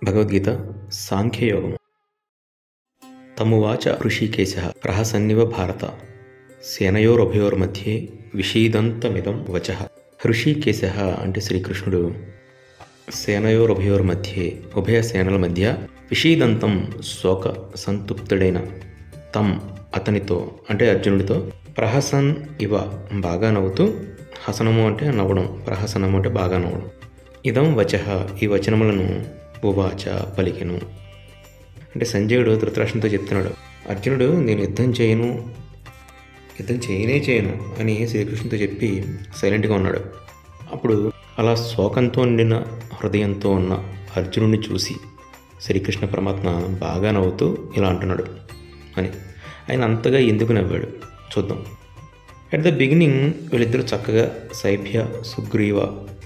భగవద్గీత సాంఖ్యయోగము. తమువాచ ఋషికేశః ప్రహసన్నివ భారత సేనయోరుభయోర్मध्ये విషీదంతమిదం వచః. ఋషికేశః అంటే శ్రీకృష్ణుడు సేనయోరుభయోర్मध्ये ఉభయ సేనల మధ్య విషీదంతం శోక సంతుప్తుడైన తం అతనితో అంటే అర్జునుడితో ప్రహసన్ ఇవ బాగా నవ్వుతూ, హసనము అంటే నవ్వడం, ప్రహసనము అంటే బాగా నవ్వడం, ఇదం వచః ఈ వచనములను ఉవాచ పలికెను. అంటే సంజయుడు ధృతరాష్ట్రునితో చెప్తున్నాడు, అర్జునుడు నేను యుద్ధం చేయను అని శ్రీకృష్ణునితో చెప్పి సైలెంట్గా ఉన్నాడు. అప్పుడు అలా శోకంతో నిండిన హృదయంతో ఉన్న అర్జునుడిని చూసి శ్రీకృష్ణ పరమాత్మ బాగా నవ్వుతూ ఇలా అంటున్నాడు అని. ఆయన అంతగా ఎందుకు నవ్వాడు చూద్దాం. అట్ ద బిగినింగ్ వీళ్ళిద్దరూ చక్కగా శైభ్య, సుగ్రీవ,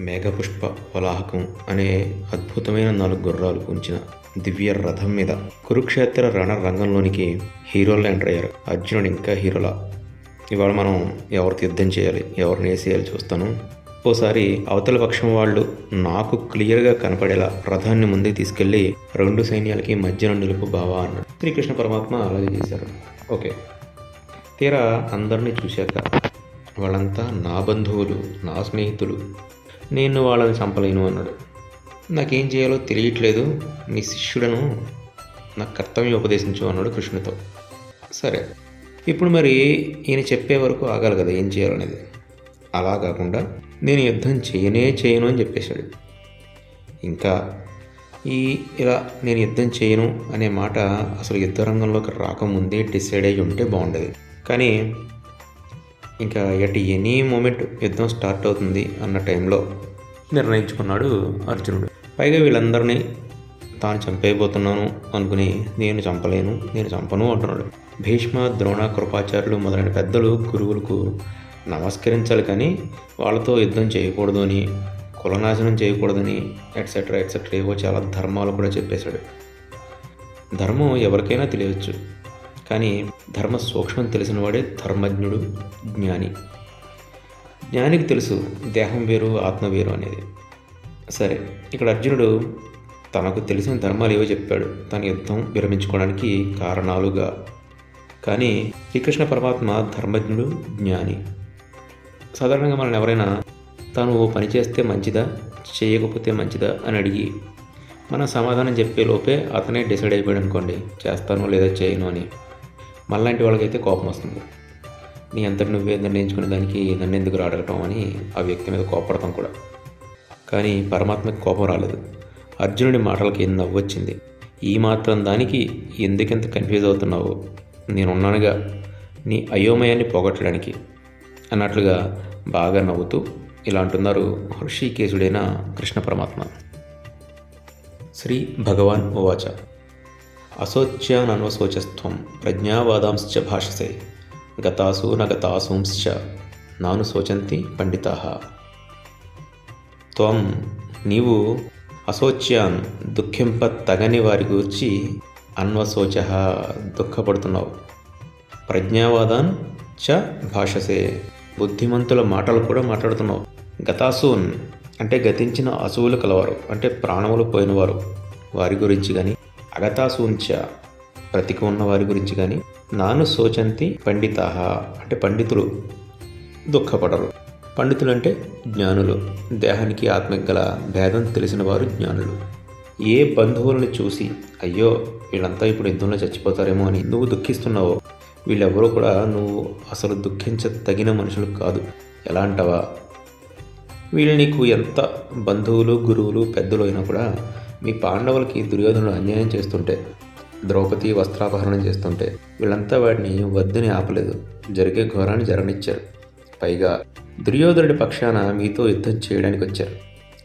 మేఘపుష్ప, వలాహకం అనే అద్భుతమైన 4 గుర్రాలు ఉంచిన దివ్య రథం మీద కురుక్షేత్ర రణ రంగంలోనికి హీరోలా ఎంటర్ అయ్యారు. అర్జునుడు ఇంకా హీరోలా. ఇవాళ మనం ఎవరితో యుద్ధం చేయాలి, ఎవరిని వేసేయాలి చూస్తాను. ఓసారి అవతల పక్షం వాళ్ళు నాకు క్లియర్గా కనపడేలా రథాన్ని ముందుకు తీసుకెళ్లి 2 సైన్యాలకి మధ్యన నిలుపు బావా అన్నాడు. శ్రీకృష్ణ పరమాత్మ అలాగే చేశారు. ఓకే, తీరా అందరినీ చూశాక వాళ్ళంతా నా బంధువులు, నా స్నేహితులు, నేను వాళ్ళని చంపలేను అన్నాడు. నాకేం చేయాలో తెలియట్లేదు, నీ శిష్యుడను, నాకు కర్తవ్యం ఉపదేశించు అన్నాడు కృష్ణుతో. సరే, ఇప్పుడు మరి ఈయన చెప్పే వరకు ఆగాలి కదా ఏం చేయాలనేది. అలా కాకుండా నేను యుద్ధం చేయను అని చెప్పేశాడు. ఇంకా ఇలా నేను యుద్ధం చేయను అనే మాట అసలు యుద్ధ రంగంలోకి రాకముందే డిసైడ్ అయ్యి ఉంటే బాగుండేది. కానీ ఇంకా ఎట్ ఎనీ మూమెంట్ యుద్ధం స్టార్ట్ అవుతుంది అన్న టైంలో నిర్ణయించుకున్నాడు అర్జునుడు. పైగా వీళ్ళందరినీ తాను చంపేయబోతున్నాను అనుకుని నేను చంపను అంటున్నాడు. భీష్మ, ద్రోణ, కృపాచార్యులు మొదలైన పెద్దలు గురువులకు నమస్కరించాలి, కానీ వాళ్ళతో యుద్ధం చేయకూడదు అని, కులనాశనం చేయకూడదని ఎట్సెట్రా ఏవో చాలా ధర్మాలు కూడా చెప్పేశాడు. ధర్మం ఎవరికైనా తెలియవచ్చు, కానీ ధర్మ సూక్ష్మం తెలిసిన వాడే ధర్మజ్ఞుడు, జ్ఞాని. జ్ఞానికి తెలుసు దేహం వేరు, ఆత్మ వేరు అనేది. సరే, ఇక్కడ అర్జునుడు తనకు తెలిసిన ధర్మాలు ఏవో చెప్పాడు తన యుద్ధం విరమించుకోవడానికి కారణాలుగా. కానీ శ్రీకృష్ణ పరమాత్మ ధర్మజ్ఞుడు, జ్ఞాని. సాధారణంగా మనం ఎవరైనా తాను ఓ పని చేస్తే మంచిదా, చేయకపోతే మంచిదా అని అడిగి మనం సమాధానం చెప్పే లోపే అతనే డిసైడ్ అయిపోయాడు అనుకోండి, చేస్తాను లేదా చేయను అని. మనలాంటి వాళ్ళకైతే కోపం వస్తుంది. నీ అంతటి నువ్వే నిర్ణయించుకునే దానికి నన్ను ఎందుకు అడగటం అని ఆ వ్యక్తి మీద కోపడతాం కూడా. కానీ పరమాత్మకి కోపం రాలేదు. అర్జునుడి మాటలకి నవ్వు వచ్చింది. ఈ మాత్రం దానికి ఎందుకెంత కన్ఫ్యూజ్ అవుతున్నావు, నేనున్నానుగా నీ అయోమయాన్ని పోగొట్టడానికి అన్నట్లుగా బాగా నవ్వుతూ ఇలా అంటున్నారు హృషికేశుడైన కృష్ణ పరమాత్మ. శ్రీ భగవాన్ ఉవాచ అశోచ్యానన్వశోచస్త్వం ప్రజ్ఞావాదాంశ్చ భాషసే గతాసు నగతాసూంశ్చ నాను శోచంతి పండితాః. త్వం నీవు అశోచ్యాన్ దుఃఖింప తగని వారి గూర్చి అన్వశోచ దుఃఖపడుతున్నావు, ప్రజ్ఞావాదాన్ చ భాషసే బుద్ధిమంతుల మాటలు కూడా మాట్లాడుతున్నావు. గతాసూన్ అంటే గతించిన అసువులు కలవారు అంటే ప్రాణములు పోయినవారు వారి గురించి కానీ, అగతాసూంచ బ్రతికి ఉన్న వారి గురించి కానీ, నాను శోచంతి పండితాః అంటే పండితులు దుఃఖపడరు. పండితులు అంటే జ్ఞానులు, దేహానికి ఆత్మకి గల భేదం తెలిసిన వారు జ్ఞానులు. ఏ బంధువులను చూసి అయ్యో వీళ్ళంతా ఇప్పుడు యుద్ధంలో చచ్చిపోతారేమో అని నువ్వు దుఃఖిస్తున్నావో వీళ్ళెవరూ కూడా నువ్వు అసలు దుఃఖించదగిన మనుషులు కాదు. ఎలా అంటావా, వీళ్ళు నీకు ఎంత బంధువులు, గురువులు, పెద్దలు అయినా కూడా మీ పాండవులకి దుర్యోధనుడు అన్యాయం చేస్తుంటే, ద్రౌపది వస్త్రాపహరణం చేస్తుంటే వీళ్ళంతా వాడిని వద్దని ఆపలేదు, జరిగే ఘోరాన్ని జరగనిచ్చారు. పైగా దుర్యోధనుడి పక్షాన మీతో యుద్ధం చేయడానికి వచ్చారు.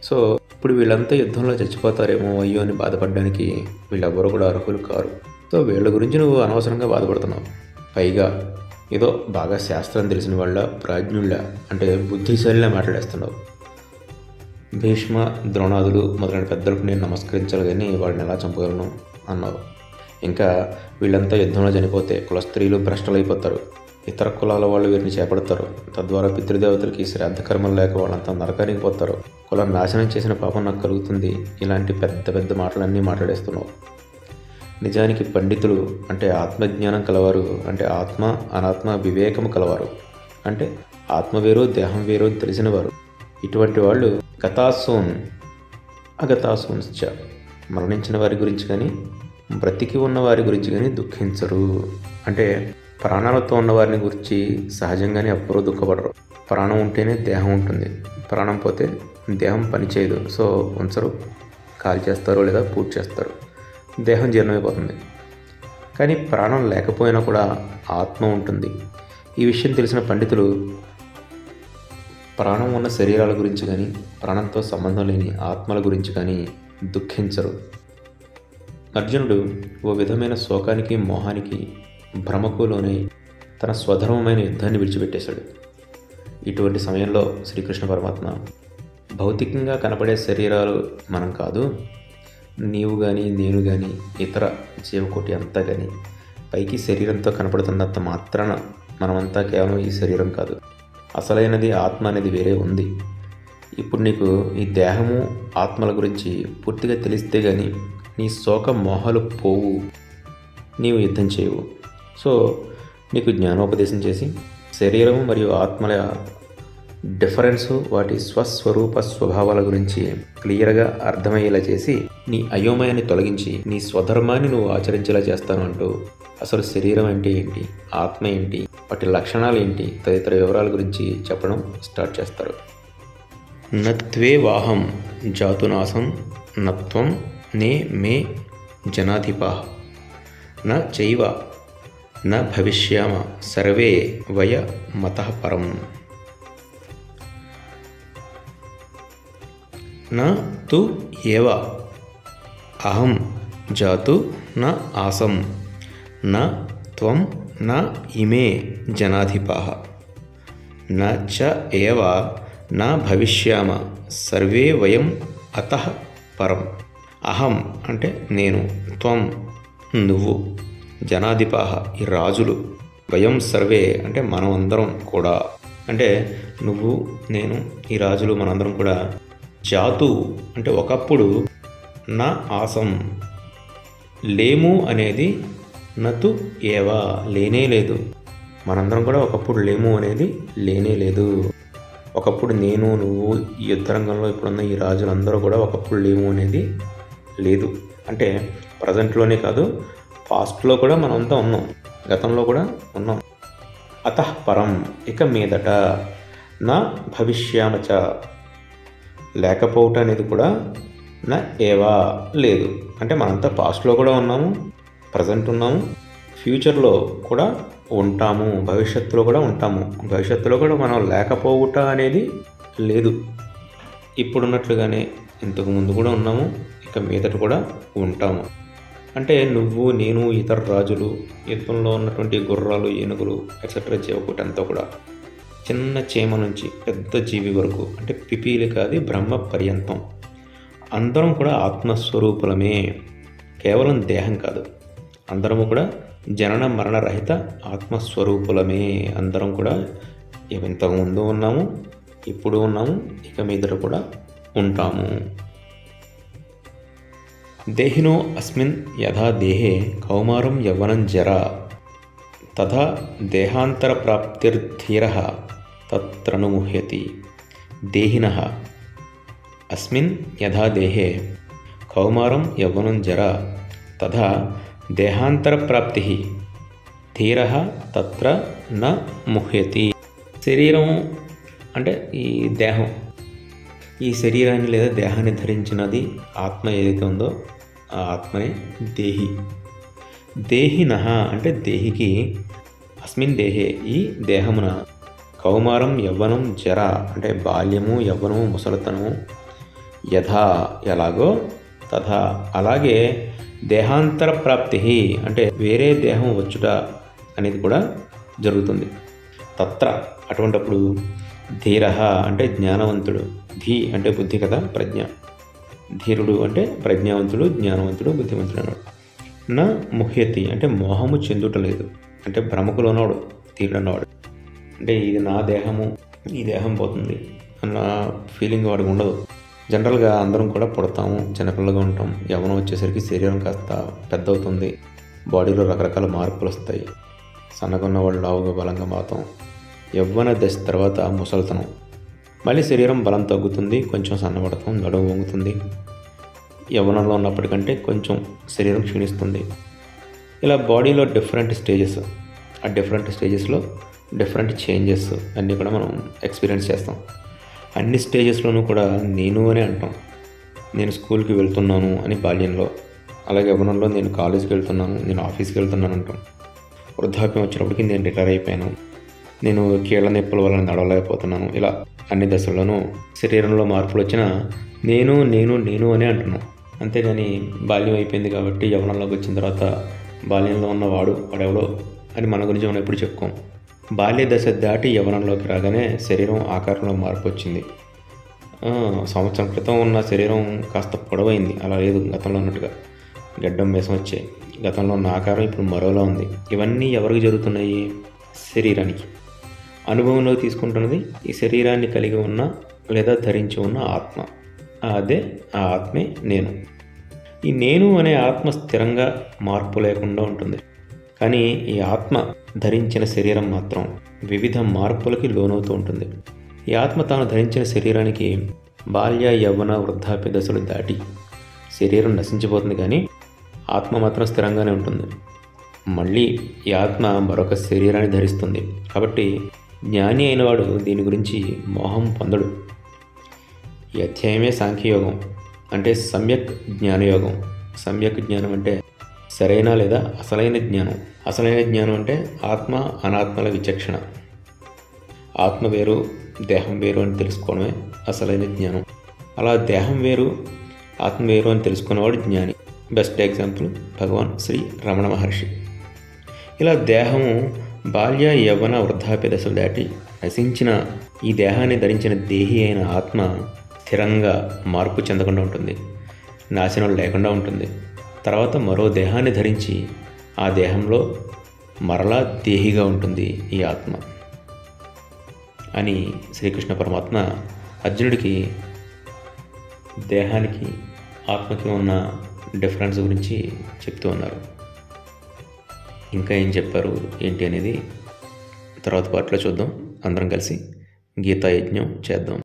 సో ఇప్పుడు వీళ్ళంతా యుద్ధంలో చచ్చిపోతారేమో అయ్యో అని బాధపడడానికి వీళ్ళెవ్వరూ కూడా అర్హులు కారు. సో వీళ్ళ గురించి నువ్వు అనవసరంగా బాధపడుతున్నావు. పైగా ఏదో బాగా శాస్త్రం తెలిసిన వాళ్ళ, ప్రాజ్ఞుళ్ళ అంటే బుద్ధిశాలిలా మాట్లాడేస్తున్నావు. భీష్మ, ద్రోణాదులు మొదలైన పెద్దలకు నేను నమస్కరించాలి కానీ వాడిని ఎలా చంపగలను అన్నావు. ఇంకా వీళ్ళంతా యుద్ధంలో చనిపోతే కుల స్త్రీలు భ్రష్టలైపోతారు, ఇతర కులాల వాళ్ళు వీరిని చేపడతారు. తద్వారా పితృదేవతలకి శ్రాద్ధ కర్మలు లేక వాళ్ళంతా నరకానికి పోతారు. కులం నాశనం చేసిన పాపం నాకు కలుగుతుంది. ఇలాంటి పెద్ద పెద్ద మాటలన్నీ మాట్లాడేస్తున్నావు. నిజానికి పండితులు అంటే ఆత్మజ్ఞానం కలవారు, అంటే ఆత్మ అనాత్మ వివేకము కలవారు, అంటే ఆత్మ వేరు దేహం వేరు తెలిసినవారు. ఇటువంటి వాళ్ళు గతాసూన్ అగతాసూన్శ్చ, మరణించిన వారి గురించి కానీ బ్రతికి ఉన్న వారి గురించి కానీ దుఃఖించరు. అంటే ప్రాణాలతో ఉన్న వారిని గురించి సహజంగానే ఎప్పుడూ దుఃఖపడరు. ప్రాణం ఉంటేనే దేహం ఉంటుంది, ప్రాణం పోతే దేహం పనిచేయదు. సో ఉంచరు, కాల్ చేస్తారు లేదా పూజ చేస్తారు, దేహం జీర్ణమైపోతుంది. కానీ ప్రాణం లేకపోయినా కూడా ఆత్మ ఉంటుంది. ఈ విషయం తెలిసిన పండితులు ప్రాణం ఉన్న శరీరాల గురించి కానీ ప్రాణంతో సంబంధం లేని ఆత్మల గురించి కానీ దుఃఖించరు. అర్జునుడు ఓ విధమైన శోకానికి మోహానికి భ్రమకు లోనై తన స్వధర్మమైన యుద్ధాన్ని విడిచిపెట్టేశాడు. ఇటువంటి సమయంలో శ్రీకృష్ణ పరమాత్మ భౌతికంగా కనపడే శరీరాలు మనం కాదు, నీవు కానీ నేను కానీ ఇతర జీవకోటి అంతా కానీ పైకి శరీరంతో కనపడుతున్నంత మాత్రాన మనమంతా కేవలం ఈ శరీరం కాదు, అసలైనది ఆత్మ అనేది వేరే ఉంది. ఇప్పుడు నీకు ఈ దేహము ఆత్మల గురించి పూర్తిగా తెలిస్తే కానీ నీ శోక మోహాలు పోవు, నీవు యుద్ధం చేయవు. సో నీకు జ్ఞానోపదేశం చేసి శరీరము మరియు ఆత్మల డిఫరెన్సు, వాటి స్వస్వరూప స్వభావాల గురించి క్లియర్గా అర్థమయ్యేలా చేసి నీ అయోమయాన్ని తొలగించి నీ స్వధర్మాన్ని నువ్వు ఆచరించేలా చేస్తాను అంటూ అసలు శరీరం అంటే ఏంటి, ఆత్మ ఏంటి, వాటి లక్షణాలు ఏంటి తదితర వివరాల గురించి చెప్పడం స్టార్ట్ చేస్తారు. నత్వే వాహం జాతునాసం నత్వం నే మే జనాధిపా న చైవ న భవిష్యామ సర్వే వయ మతః పరం. న తు ఏవ అహం జాతు న ఆసం న త్వం న ఇమే జనాధిపాః న చ ఏవ న భవిష్యామ సర్వే వయం అతః పరం. అహం అంటే నేను, త్వం నువ్వు, జనాధిపాః ఈ రాజులు, వయం సర్వే అంటే మనం అందరం కూడా, అంటే నువ్వు నేను ఈ రాజులు మనందరం కూడా, జాతు అంటే ఒకప్పుడు, నా ఆసం లేము అనేది, నతు ఏవా లేనే లేదు, మనందరం కూడా ఒకప్పుడు లేము అనేది లేనే లేదు. ఒకప్పుడు నేను నువ్వు ఈ యుద్ధరంగంలో ఇప్పుడున్న ఈ రాజులందరూ కూడా ఒకప్పుడు లేము అనేది లేదు. అంటే ప్రజెంట్లోనే కాదు, పాస్ట్లో కూడా మనమంతా ఉన్నాం, గతంలో కూడా ఉన్నాం. అతః పరం ఇక మీదట, నా భవిష్యామచ లేకపోవట అనేది కూడా, నా ఏవా లేదు. అంటే మనంతా పాస్ట్లో కూడా ఉన్నాము, ప్రజెంట్ ఉన్నాము, ఫ్యూచర్లో కూడా ఉంటాము, భవిష్యత్తులో కూడా ఉంటాము. భవిష్యత్తులో కూడా మనం లేకపోవుట అనేది లేదు. ఇప్పుడున్నట్లుగానే ఇంతకు ముందు కూడా ఉన్నాము, ఇక మీదట కూడా ఉంటాము. అంటే నువ్వు నేను ఇతర రాజులు, యుద్ధంలో ఉన్నటువంటి గుర్రాలు ఏనుగులు ఎక్సెట్రా జీవకోటి అంతా కూడా, చిన్న చీమ నుంచి పెద్ద జీవి వరకు, అంటే పిపీలి కాదు బ్రహ్మ పర్యంతం అందరం కూడా ఆత్మస్వరూపులమే, కేవలం దేహం కాదు. అందరము కూడా జనన మరణ రహిత ఆత్మస్వరూపులమే. అందరం కూడా ఇంతకుముందు ఉన్నాము, ఇప్పుడు ఉన్నాము, ఇక మీదట కూడా ఉంటాము. దేహినో అస్మిన్ యథా దేహే కౌమారం యవ్వనం జరా తథా దేహాంతర ప్రాప్తిర్ధీరః తత్రనుముహ్యతి. దేహినః అస్మిన్ యథా దేహే కౌమారం యవ్వనం జరా తథా దేహాంతర ప్రాప్తి ధీరః తత్ర న ముహ్యతి. శరీరం అంటే ఈ దేహం, ఈ శరీరాన్ని లేదా దేహాన్ని ధరించినది ఆత్మ ఏదైతే ఉందో ఆ ఆత్మనే దేహి. దేహినః అంటే దేహికి, అస్మిన్ దేహే ఈ దేహమున, కౌమారం యవ్వనం జర అంటే బాల్యము యవ్వనము ముసలితనము, యథా ఎలాగో, తథా అలాగే, దేహాంతర ప్రాప్తి అంటే వేరే దేహం వచ్చుట అనేది కూడా జరుగుతుంది. తత్ర అటువంటప్పుడు ధీర అంటే జ్ఞానవంతుడు, ధీ అంటే బుద్ధి కదా, ప్రజ్ఞ, ధీరుడు అంటే ప్రజ్ఞావంతుడు, జ్ఞానవంతుడు, బుద్ధిమంతుడు అన్నాడు. నా ముహ్యతి అంటే మోహము చెందుటలేదు, అంటే భ్రమకులోనోడు తీయడం వాడు. అంటే ఇది నా దేహము, ఈ దేహం పోతుంది అన్న ఫీలింగ్ వాడికి ఉండదు. జనరల్గా అందరం కూడా పుడతాము, చిన్నపిల్లగా ఉంటాం, యవ్వనం వచ్చేసరికి శరీరం కాస్త పెద్ద అవుతుంది, బాడీలో రకరకాల మార్పులు వస్తాయి. సన్నగున్న వాళ్ళు లావుగా బలంగా మారుతాం. యవ్వన దశ తర్వాత ముసలితనం, మళ్ళీ శరీరం బలం తగ్గుతుంది, కొంచెం సన్నబడతాం, నడుము వంగుతుంది. యవ్వనంలో ఉన్నప్పటికంటే కొంచెం శరీరం క్షీణిస్తుంది. ఇలా బాడీలో డిఫరెంట్ స్టేజెస్, ఆ డిఫరెంట్ స్టేజెస్లో డిఫరెంట్ చేంజెస్ అన్నీ కూడా మనం ఎక్స్పీరియన్స్ చేస్తాం. అన్ని స్టేజెస్లోనూ కూడా నేను అనే అంటాం. నేను స్కూల్కి వెళ్తున్నాను అని బాల్యంలో, అలాగే యవ్వనంలో నేను కాలేజీకి వెళ్తున్నాను, నేను ఆఫీస్కి వెళ్తున్నాను అంటాం. వృద్ధాప్యం వచ్చినప్పటికీ నేను రిటైర్ అయిపోయాను, నేను కీళ్ళ నొప్పుల వల్ల నడవలేకపోతున్నాను. ఇలా అన్ని దశల్లోనూ శరీరంలో మార్పులు వచ్చినా నేను నేను నేను అనే అంటున్నాం. అంతేగాని బాల్యం అయిపోయింది కాబట్టి యవ్వనంలోకి వచ్చిన తర్వాత బాల్యంలో ఉన్నవాడు వాడెవడో అని మన గురించి మనం ఎప్పుడు చెప్పుకోం. బాల్య దశ దాటి యవ్వనంలోకి రాగానే శరీరం ఆకారంలో మార్పు వచ్చింది. సంవత్సరం క్రితం ఉన్న శరీరం కాస్త పొడవైంది, అలా లేదు గతంలో ఉన్నట్టుగా. గడ్డం మీసం వచ్చాయి, గతంలో ఉన్న ఆకారం ఇప్పుడు మరోలా ఉంది. ఇవన్నీ ఎవరికి జరుగుతున్నాయి? శరీరానికి. అనుభవంలో తీసుకుంటున్నది ఈ శరీరాన్ని కలిగి ఉన్న లేదా ధరించి ఉన్న ఆత్మ. అదే ఆ ఆత్మే నేను. ఈ నేను అనే ఆత్మ స్థిరంగా మార్పు లేకుండా ఉంటుంది. కానీ ఈ ఆత్మ ధరించిన శరీరం మాత్రం వివిధ మార్పులకి లోనవుతూ ఉంటుంది. ఈ ఆత్మ తాను ధరించిన శరీరానికి బాల్య యవ్వన వృద్ధాప్య దశలు దాటి శరీరం నశించిపోతుంది, కానీ ఆత్మ మాత్రం స్థిరంగానే ఉంటుంది. మళ్ళీ ఈ ఆత్మ మరొక శరీరాన్ని ధరిస్తుంది. కాబట్టి జ్ఞాని అయినవాడు దీని గురించి మోహం పొందడు. ఈ అధ్యాయమే సాంఖ్యయోగం, అంటే సమ్యక్ జ్ఞానయోగం. సమ్యక్ జ్ఞానం అంటే సరైన లేదా అసలైన జ్ఞానం. అసలైన జ్ఞానం అంటే ఆత్మ అనాత్మల విచక్షణ. ఆత్మ వేరు, దేహం వేరు అని తెలుసుకోవడమే అసలైన జ్ఞానం. అలా దేహం వేరు, ఆత్మ వేరు అని తెలుసుకున్నవాడు జ్ఞాని. బెస్ట్ ఎగ్జాంపుల్ భగవాన్ శ్రీ రమణ మహర్షి. ఇలా దేహము బాల్య యవ్వన వృద్ధాప్య దశలు దాటి నశించిన ఈ దేహాన్ని ధరించిన దేహి అయిన ఆత్మ స్థిరంగా మార్పు చెందకుండా ఉంటుంది, నాశనం లేకుండా ఉంటుంది. తర్వాత మరో దేహాన్ని ధరించి ఆ దేహంలో మరలా దేహిగా ఉంటుంది ఈ ఆత్మ అని శ్రీకృష్ణ పరమాత్మ అర్జునుడికి దేహానికి ఆత్మకి ఉన్న డిఫరెన్స్ గురించి చెప్తూ ఉన్నారు. ఇంకా ఏం చెప్పారు ఏంటి అనేది తర్వాత పార్ట్లో చూద్దాం. అందరం కలిసి గీతా యజ్ఞం చేద్దాం.